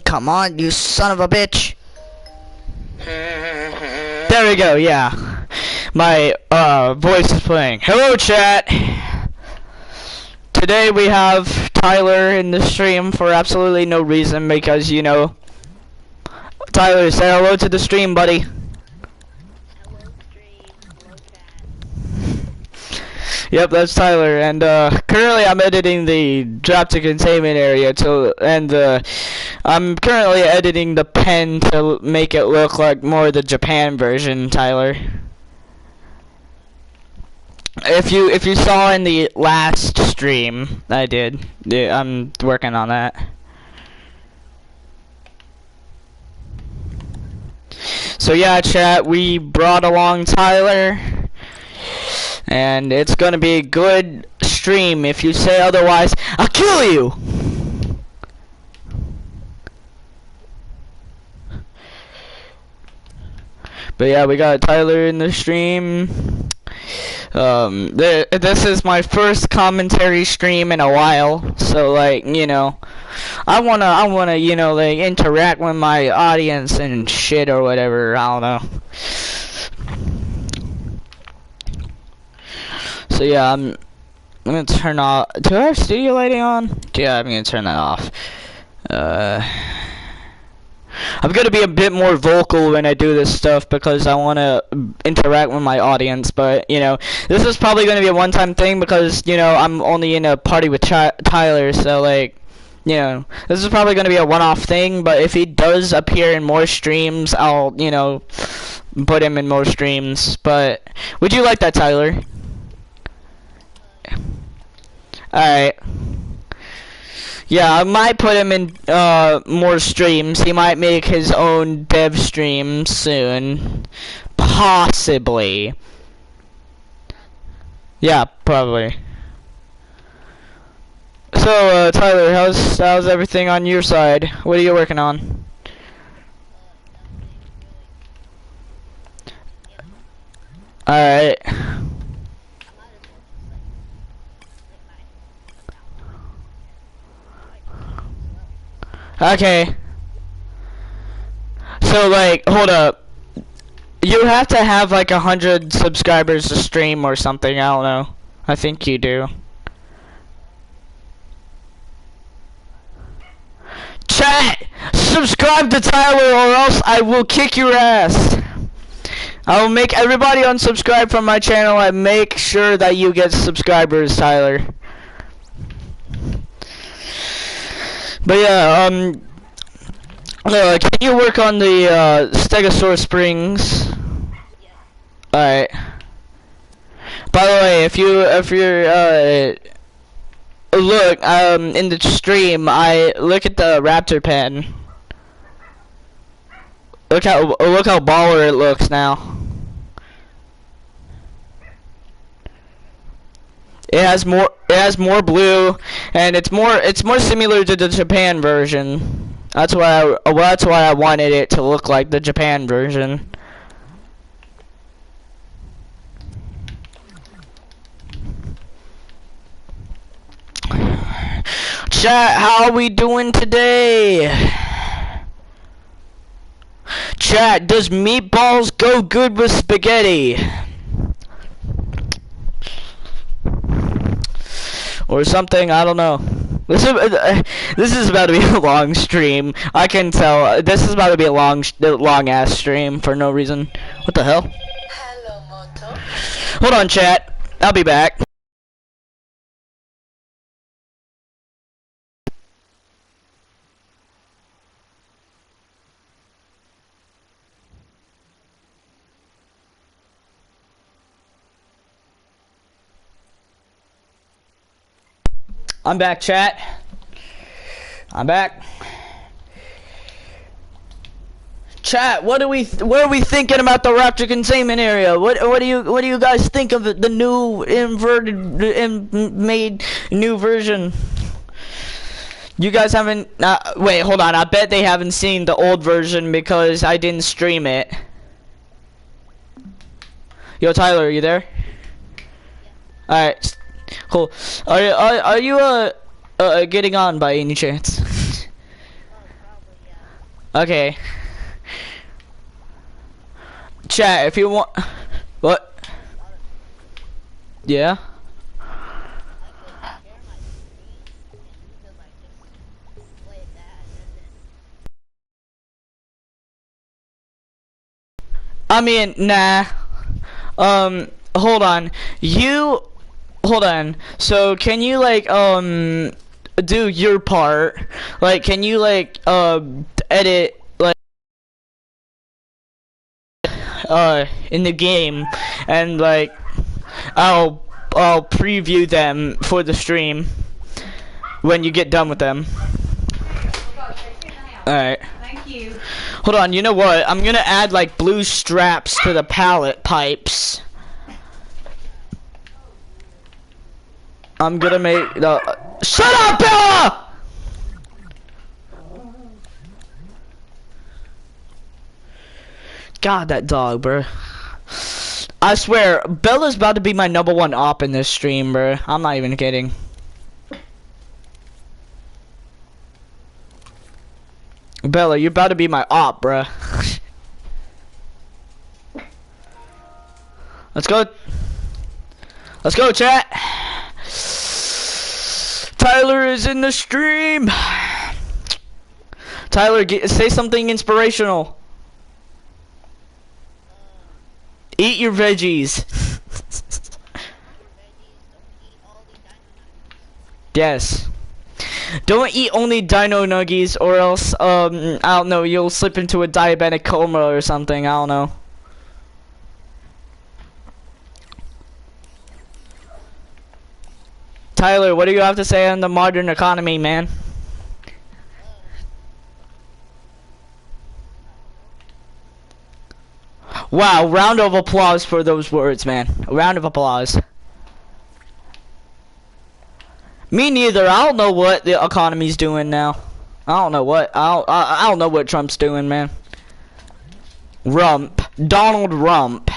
Come on, you son of a bitch. There we go, yeah. My voice is playing. Hello, chat. Today we have Tyler in the stream for absolutely no reason because, you know. Tyler, say hello to the stream, buddy. Yep, that's Tyler, and currently I'm editing the drop to containment area I'm currently editing the pen to make it look like more the Japan version, Tyler. If you saw in the last stream, I did. Yeah, I'm working on that. So yeah, chat, we brought along Tyler. And it's gonna be a good stream. If you say otherwise, I'll kill you! But yeah, we got Tyler in the stream. This is my first commentary stream in a while, so like, you know, I wanna, you know, like interact with my audience and shit or whatever. I don't know. So yeah, I'm gonna turn off. Do I have studio lighting on? Yeah, I'm gonna turn that off. I'm gonna be a bit more vocal when I do this stuff because I want to interact with my audience. But you know, this is probably gonna be a one-time thing because you know I'm only in a party with Tyler, so like, you know, this is probably gonna be a one-off thing. But if he does appear in more streams, I'll, you know, put him in more streams. But would you like that, Tyler? Alright. Yeah, I might put him in more streams. He might make his own dev stream soon. Possibly. Yeah, probably. So, Tyler, how's everything on your side? What are you working on? Alright. Okay. So like, hold up. You have to have like 100 subscribers to stream or something. I don't know. I think you do. Chat! Subscribe to Tyler or else I will kick your ass. I will make everybody unsubscribe from my channel and make sure that you get subscribers, Tyler. But yeah, can you work on the Stegosaurus Springs? Alright. By the way, if you're look in the stream, I look at the raptor pen. Look how baller it looks now. It has more blue, and it's more similar to the Japan version. That's why I wanted it to look like the Japan version. Chat, how are we doing today? Chat, does meatballs go good with spaghetti? Or something, I don't know. This is about to be a long stream. I can tell. This is about to be a long ass stream for no reason. What the hell? Hello, Moto. Hold on, chat. I'll be back. I'm back, chat. I'm back. Chat, what are we thinking about the raptor containment area? What do you guys think of the new made new version? You guys haven't wait, hold on. I bet they haven't seen the old version because I didn't stream it. Yo, Tyler, are you there? Alright. Cool. Are you getting on by any chance? Okay. Chat, if you want. What? Yeah? I mean, nah. Hold on. Hold on. So, can you, like, do your part? Like, can you, like, edit, like, in the game, and, like, I'll preview them for the stream when you get done with them. Alright. Thank you. Hold on, you know what? I'm gonna add like blue straps to the pallet pipes. I'm gonna make the. Shut up, Bella! God, that dog, bro. I swear, Bella's about to be my #1 op in this stream, bro. I'm not even kidding. Bella, you're about to be my op, bruh. Let's go. Let's go, chat. Tyler is in the stream. Tyler, say something inspirational. Eat your veggies. Yes. Don't eat only dino nuggies or else, I don't know, you'll slip into a diabetic coma or something, I don't know. Tyler, what do you have to say on the modern economy, man? Wow, round of applause for those words, man. A round of applause. Me neither. I don't know what the economy's doing now. I don't know what. I don't know what Trump's doing, man. Rump. Donald Rump.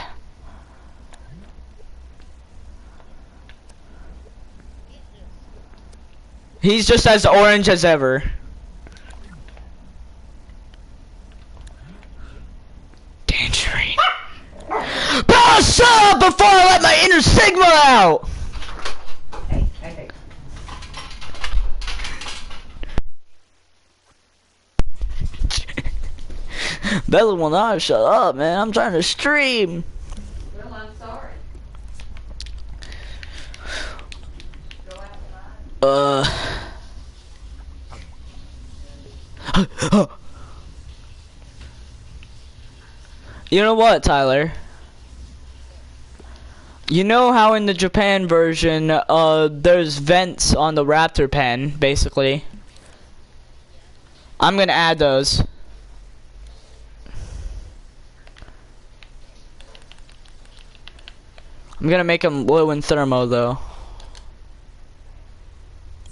He's just as orange as ever. Tangerine. Bro, shut up before I let my inner Sigma out! Hey. Bella will not shut up, man. I'm trying to stream. Well, I'm sorry. Go outside. You know what, Tyler? You know how in the Japan version, there's vents on the raptor pen, basically. I'm gonna add those. I'm gonna make them low in thermo, though.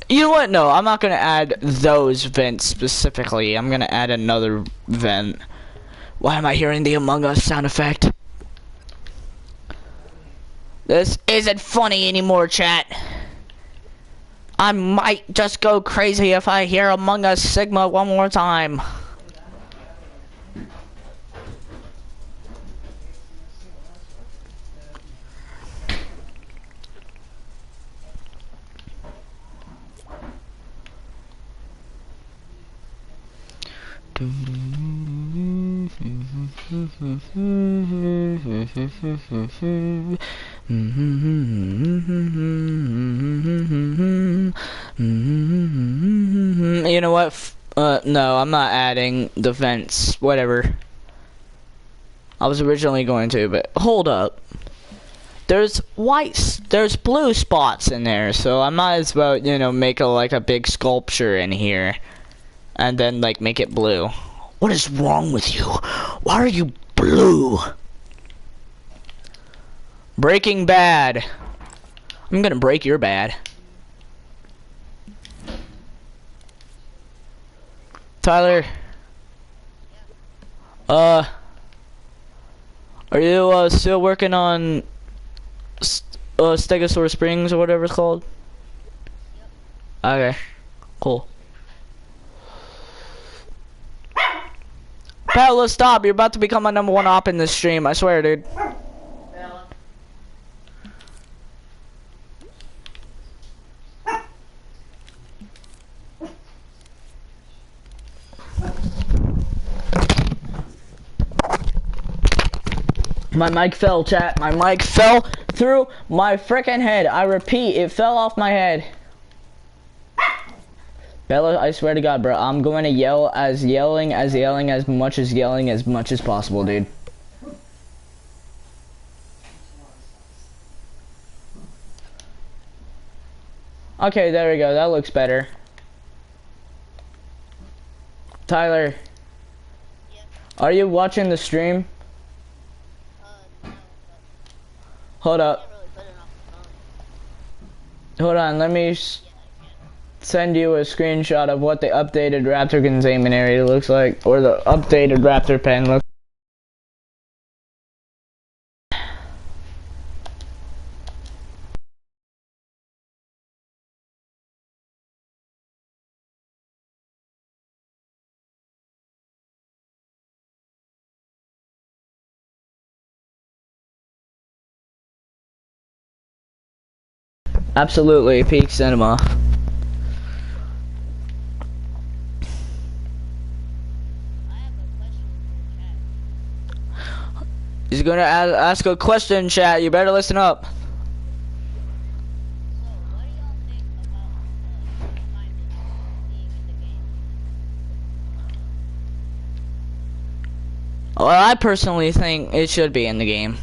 You know what? No, I'm not gonna add those vents specifically. I'm gonna add another vent. Why am I hearing the Among Us sound effect? This isn't funny anymore, chat. I might just go crazy if I hear Among Us Sigma one more time. You know what? No, I'm not adding the vents. Whatever. I was originally going to, but hold up. There's there's blue spots in there, so I might as well, you know, make like a big sculpture in here, and then like make it blue. What is wrong with you? Why are you blue? Breaking Bad. I'm gonna break your bad. Tyler. Are you still working on Stegosaurus Springs or whatever it's called? Okay. Cool. Bella, stop. You're about to become my #1 op in this stream. I swear, dude. Bella. My mic fell, chat. My mic fell through my freaking head. I repeat, it fell off my head. Bella, I swear to God, bro, I'm going to yell as much as possible, dude. Okay, there we go. That looks better. Tyler, are you watching the stream? Hold up. Hold on, let me send you a screenshot of what the updated Raptor containment area looks like, or the updated Raptor pen looks. Absolutely, peak cinema. He's gonna ask a question, chat. You better listen up. Well, I personally think it should be in the game.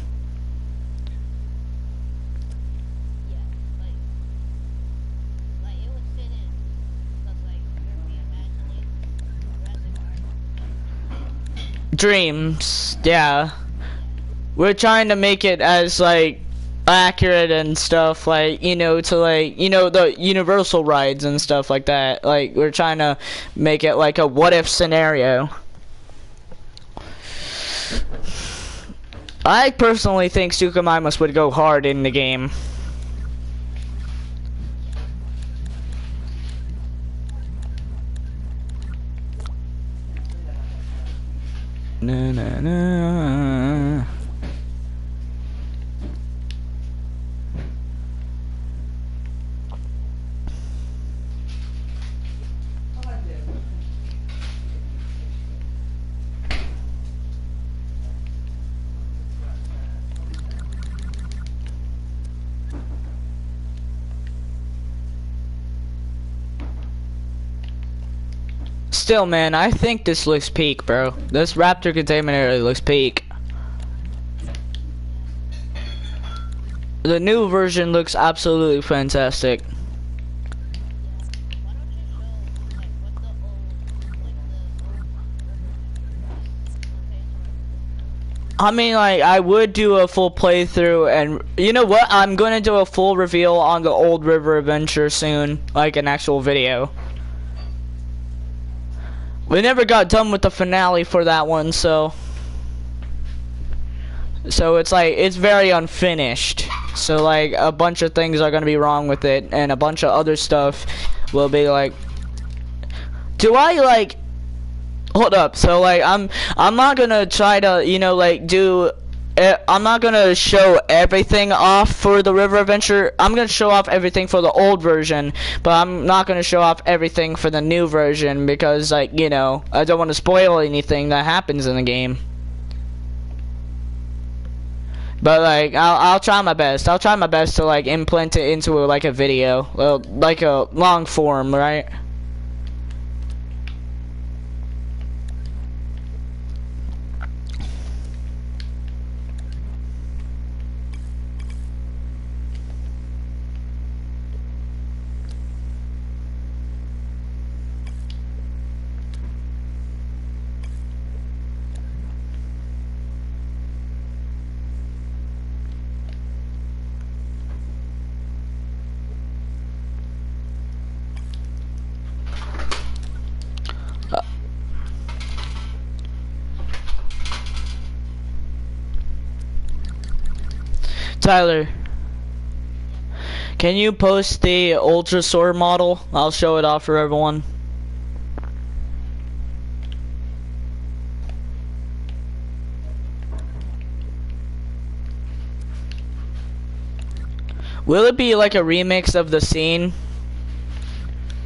Dreams, yeah. We're trying to make it as like accurate and stuff, like, you know, to like, you know, the universal rides and stuff like that. Like, we're trying to make it like a what if scenario. I personally think Sukamaimus would go hard in the game. Na na na. Still, man, I think this looks peak, bro. This Raptor containment area looks peak. The new version looks absolutely fantastic. I mean, like, I would do a full playthrough, and you know what? I'm gonna do a full reveal on the old river adventure soon, like an actual video. We never got done with the finale for that one, so it's like, it's very unfinished. So like, a bunch of things are gonna be wrong with it, and a bunch of other stuff will be like, do I like, hold up, so like, I'm not gonna try to, you know, like, I'm not gonna show everything off for the river adventure. I'm gonna show off everything for the old version, but I'm not gonna show off everything for the new version because, like, you know, I don't want to spoil anything that happens in the game. But like, I'll try my best. I'll try my best to like implement it into like a video, well, like a long form, right? Tyler, Can you post the Ultra Sword model? I'll show it off for everyone. Will it be like a remix of the scene?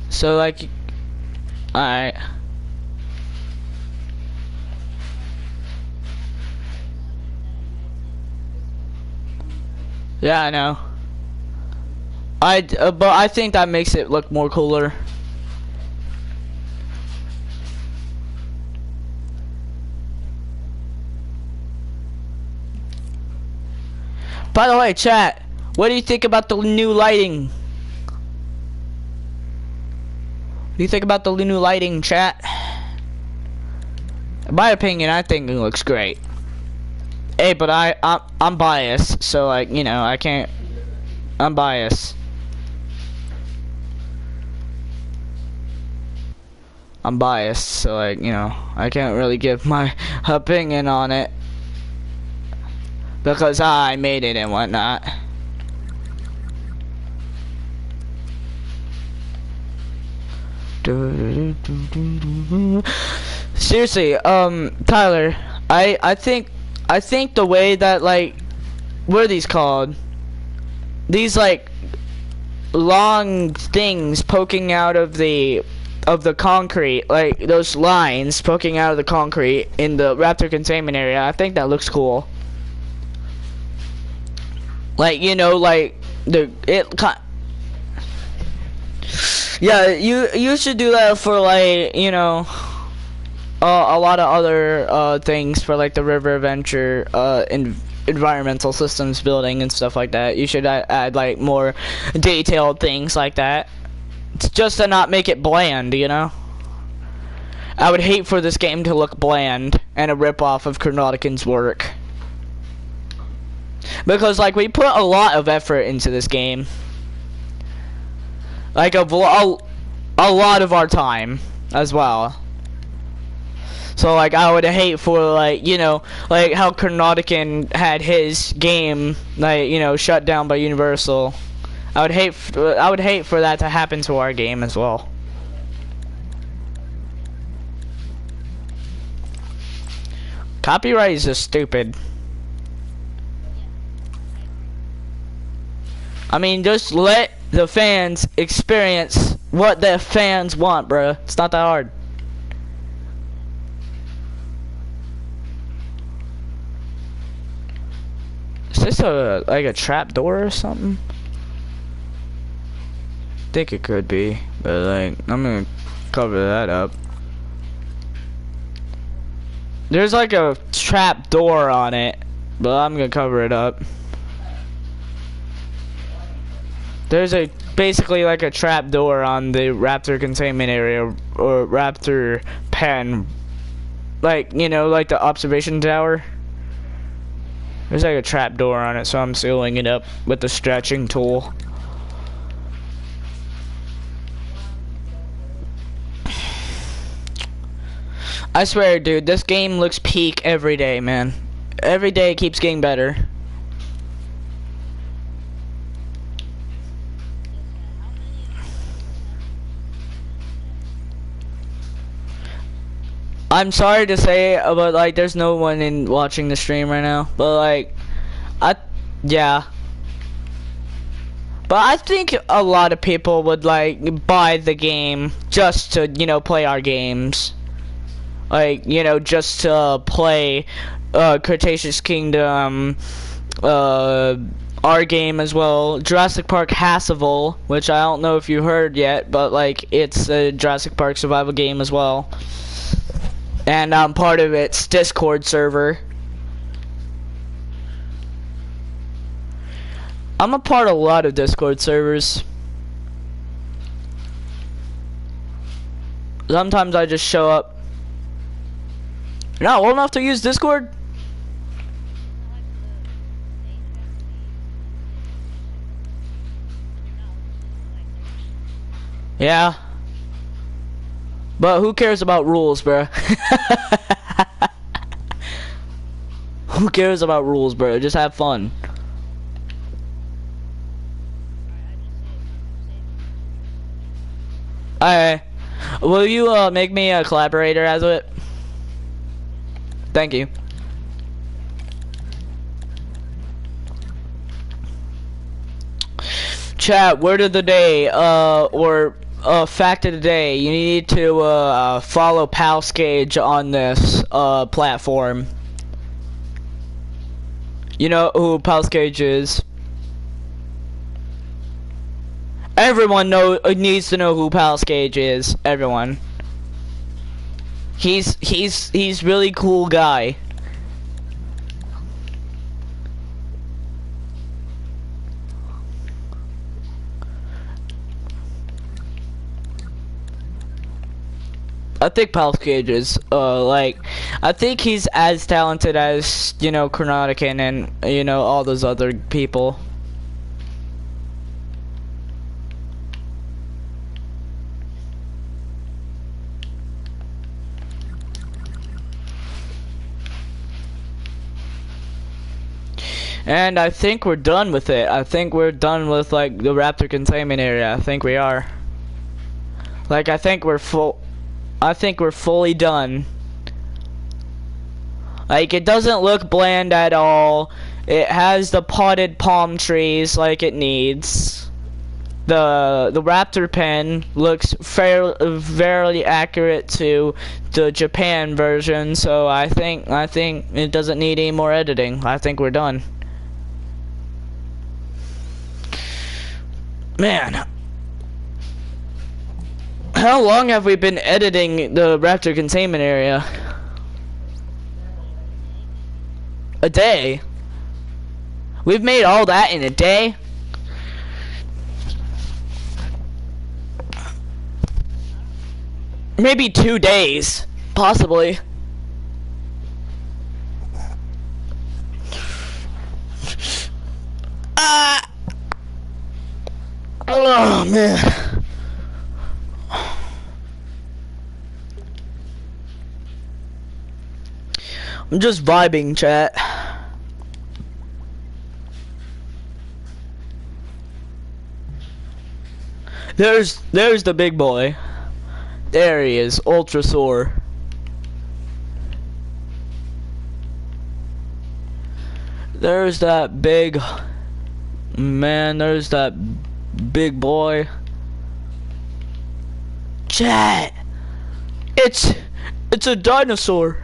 So like, alright. Yeah, I know. But I think that makes it look more cooler. By the way, chat, what do you think about the new lighting? What do you think about the new lighting, chat? In my opinion, I think it looks great. Hey, but I'm biased, so like, you know, I can't. I'm biased. I'm biased, so like, you know, I can't really give my opinion on it because I made it and whatnot. Seriously, Tyler, I think the way that, like, what are these called? These like long things poking out of the concrete, like those lines poking out of the concrete in the raptor containment area. I think that looks cool. Like, you know, like yeah, you should do that for, like, you know, a lot of other things for like the river adventure environmental systems building and stuff like that. You should add like more detailed things like that. It's just to not make it bland, you know? I would hate for this game to look bland and a ripoff of Chronodican's work. Because, like, we put a lot of effort into this game. Like, a lot of our time as well. So, like, I would hate for, like, you know, like how Chronodican had his game, like, you know, shut down by Universal. I would hate for that to happen to our game as well. Copyright is just stupid. I mean, just let the fans experience what the fans want, bruh. It's not that hard. Is this like a trap door or something? I think it could be, but like, I'm gonna cover that up. There's like a trap door on it, but I'm gonna cover it up. There's basically like a trap door on the raptor containment area or raptor pen, like, you know, like the observation tower. There's like a trap door on it, so I'm sealing it up with the stretching tool. I swear, dude, this game looks peak every day, man. Every day it keeps getting better. I'm sorry to say, but like, there's no one in watching the stream right now. But like, yeah. But I think a lot of people would like buy the game just to, you know, play our games. Like, you know, just to play Cretaceous Kingdom, our game as well, Jurassic Park Hassiville, which I don't know if you heard yet, but like, it's a Jurassic Park survival game as well. And I'm part of its Discord server. I'm a part of a lot of Discord servers. Sometimes I just show up. You're not old enough to use Discord? Yeah. But who cares about rules, bruh? Who cares about rules, bro? Just have fun. Alright. Will you make me a collaborator as it? Thank you. Chat, word of the day, or fact of the day. You need to follow Palscage on this platform. You know who Palscage is. Everyone needs to know who Palscage is. Everyone. He's really cool guy. I think Palscage is like, I think he's as talented as, you know, Chronodican and, you know, all those other people. And I think we're done with it. I think we're done with like the raptor containment area. I think we are. Like I think we're fully done. Like it doesn't look bland at all. It has the potted palm trees like it needs. The raptor pen looks fairly accurate to the Japan version, so I think it doesn't need any more editing. I think we're done. Man, how long have we been editing the raptor containment area? A day? We've made all that in a day? Maybe 2 days, possibly. Oh man. I'm just vibing, chat. There's the big boy. There he is, Ultrasaur. There's that big man, there's that big boy. Chat. It's a dinosaur.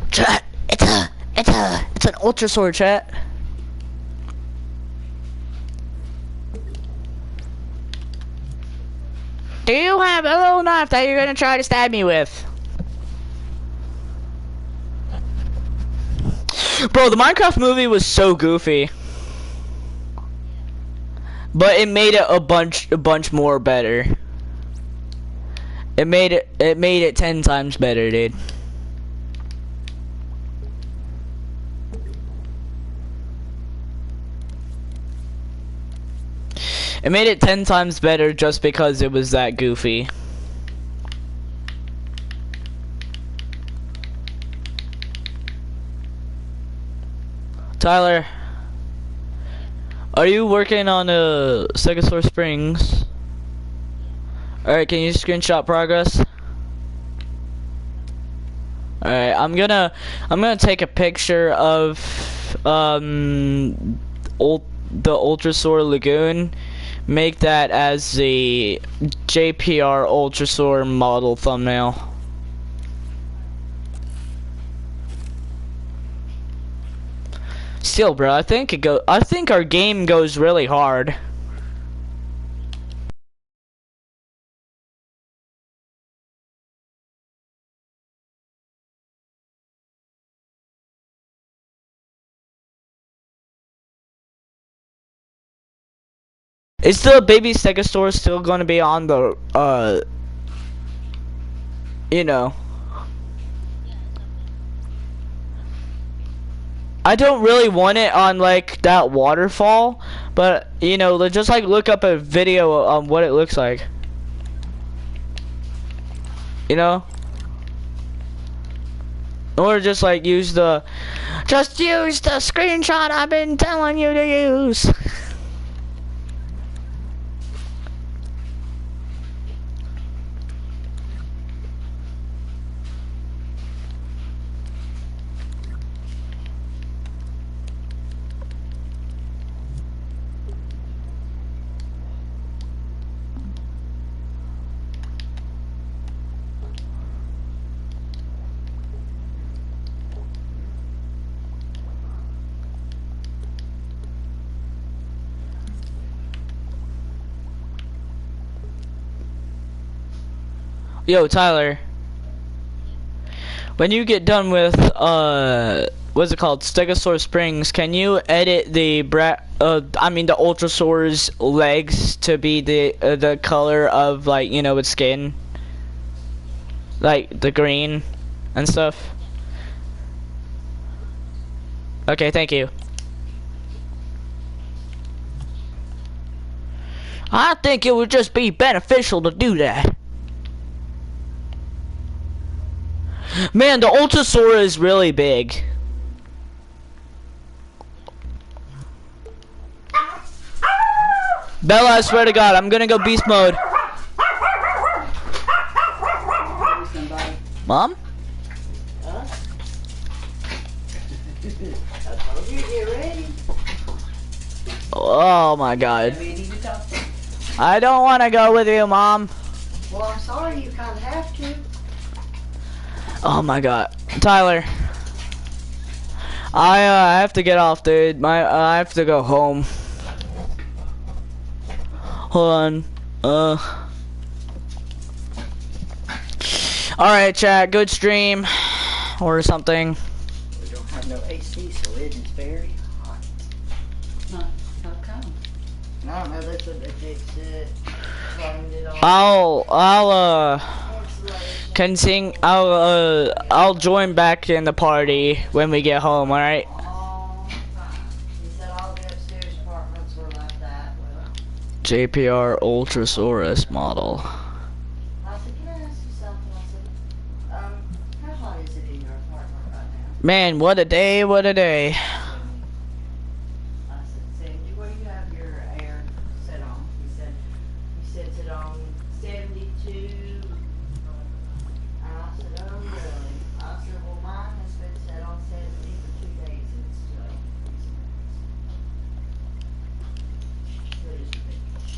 Chat, it's an Ultrasaur, chat. Do you have a little knife that you're gonna try to stab me with? Bro, the Minecraft movie was so goofy. But it made it a bunch more better. It made it 10 times better, dude. It made it 10 times better just because it was that goofy. Tyler, are you working on Stegosaur Springs? Alright, can you screenshot progress? Alright, I'm gonna take a picture of the Ultrasaur Lagoon. Make that as the JPR Ultrasaur model thumbnail. Still, bro, I think our game goes really hard. Is the baby Stegosaur still gonna be on the you know? I don't really want it on like that waterfall, but you know, just like look up a video on what it looks like. You know? Or just like use the Just use the screenshot I've been telling you to use. Yo, Tyler. When you get done with what's it called, Stegosaurus Springs, can you edit the the Ultrasaur's legs to be the color of, like, you know, its skin, like the green and stuff? Okay, thank you. I think it would just be beneficial to do that. Man, the Ultrasaur is really big. Bella, I swear to God, I'm gonna go beast mode. Mom? Huh? I told you to get ready. Oh my God. Ready to talk to you. I don't want to go with you, Mom. Well, I'm sorry, you kind of have to. Oh my God, Tyler. I have to get off, dude. I have to go home. Hold on. Alright, chat. Good stream. Or something. We don't have no AC, so it is very hot. Huh? How come? I don't know, that's what they fixed it. Turned it on. I'll join back in the party when we get home, alright? All fine. He said all the upstairs apartments were like that. Well, JPR Ultrasaurus model. I said, can I ask you something? I said, how hot is it in your apartment right now? Man, what a day, what a day. I said, Sandy, what do you have your air set on? He said, you set it on 72. And I said, oh, really? I said, well, mine has been set on 70 for 2 days and it's still What is ridiculous.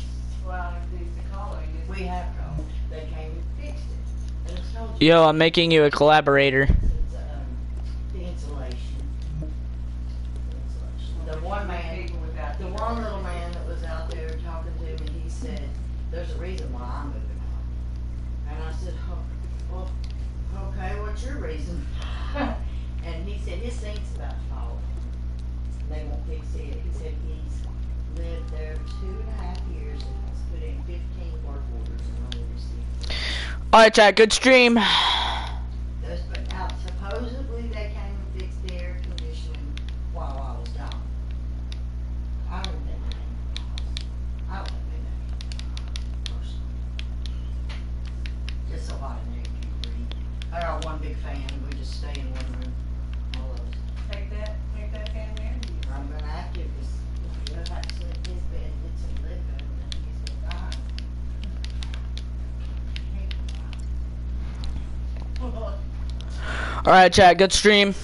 Well, it needs to call it. We have called. They came and fixed it. And it's no joke. Yo, I'm making you a collaborator. It's, the insulation. The one man, People without the heat. one little man that was out there talking to me, he said, there's a reason why I'm moving on. And I said, oh, well, okay, what's your reason? And he said, his sink's about to fall. They won't fix it. He said he's lived there 2.5 years and has put in 15 work orders and only received. Alright, chat. Good stream. Those, but now supposedly they came and fixed the air conditioning while I was gone. I don't think they came. I don't think they came. Personally. Just so hot in there you can't breathe. I got one big fan and we just stay in one room. All of us. Take that fan there. I'm gonna have to, cause if you have to sleep in his bed, it's a living room, then he's gonna die. Alright, chat. Good stream.